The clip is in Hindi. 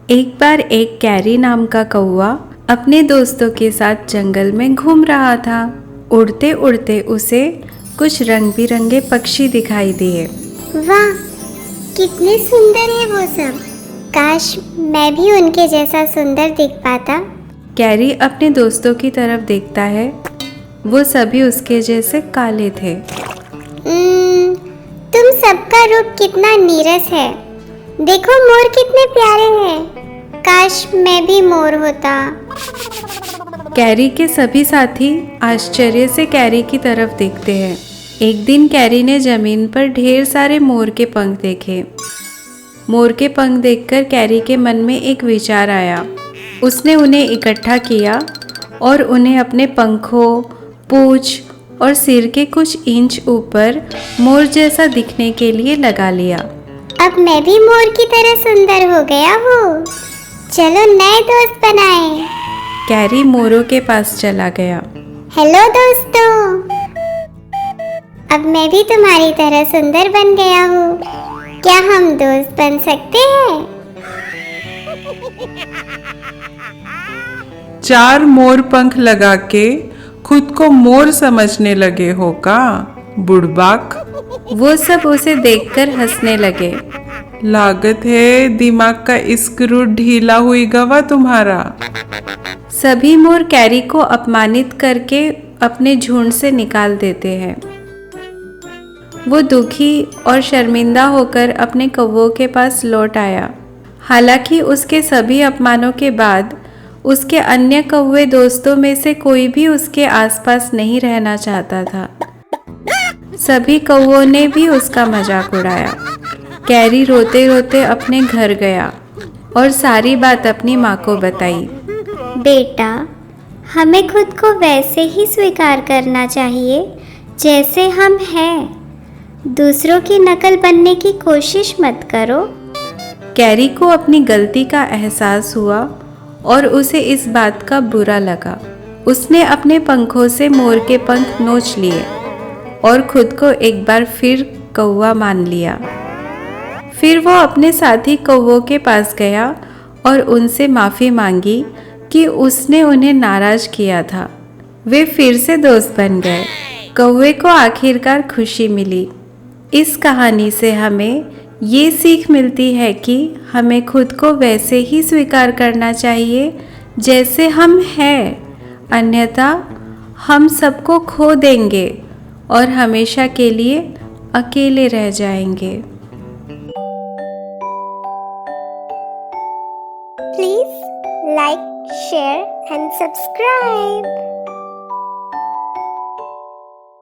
एक बार एक कैरी नाम का कौवा अपने दोस्तों के साथ जंगल में घूम रहा था। उड़ते उड़ते उसे कुछ रंग बिरंगे पक्षी दिखाई दिए। वाह, कितने सुंदर है वो सब। काश मैं भी उनके जैसा सुंदर दिख पाता। कैरी अपने दोस्तों की तरफ देखता है। वो सभी उसके जैसे काले थे। तुम सबका रूप कितना नीरस है। देखो मोर कितने प्यारे हैं। काश मैं भी मोर होता। कैरी के सभी साथी आश्चर्य से कैरी की तरफ देखते हैं। एक दिन कैरी ने जमीन पर ढेर सारे मोर के पंख देखे। मोर के पंख देखकर कैरी के मन में एक विचार आया। उसने उन्हें इकट्ठा किया और उन्हें अपने पंखों, पूंछ और सिर के कुछ इंच ऊपर मोर जैसा दिखने के लिए लगा लिया। अब मैं भी मोर की तरह सुंदर हो गया हूँ। चलो नए दोस्त बनाएं। कैरी मोरों के पास चला गया। हेलो दोस्तों, अब मैं भी तुम्हारी तरह सुंदर बन गया हूँ। क्या हम दोस्त बन सकते हैं? 4 मोर पंख लगा के खुद को मोर समझने लगे हो का, बुड़बाक। वो सब उसे देखकर हंसने लगे। लागत है दिमाग का स्क्रू ढीला हुई गवा तुम्हारा। सभी मोर कैरी को अपमानित करके अपने झुंड से निकाल देते हैं। वो दुखी और शर्मिंदा होकर अपने कौवों के पास लौट आया। हालांकि उसके सभी अपमानों के बाद उसके अन्य कौवे दोस्तों में से कोई भी उसके आसपास नहीं रहना चाहता था। सभी कौवों ने भी उसका मजाक उड़ाया। कैरी रोते रोते अपने घर गया और सारी बात अपनी माँ को बताई। बेटा, हमें खुद को वैसे ही स्वीकार करना चाहिए जैसे हम हैं। दूसरों की नकल बनने की कोशिश मत करो। कैरी को अपनी गलती का एहसास हुआ और उसे इस बात का बुरा लगा। उसने अपने पंखों से मोर के पंख नोच लिए और खुद को एक बार फिर कौवा मान लिया। फिर वो अपने साथी कौवों के पास गया और उनसे माफ़ी मांगी कि उसने उन्हें नाराज किया था। वे फिर से दोस्त बन गए। कौवे को आखिरकार खुशी मिली। इस कहानी से हमें ये सीख मिलती है कि हमें खुद को वैसे ही स्वीकार करना चाहिए जैसे हम हैं, अन्यथा हम सबको खो देंगे और हमेशा के लिए अकेले रह जाएंगे। Please like, share and subscribe.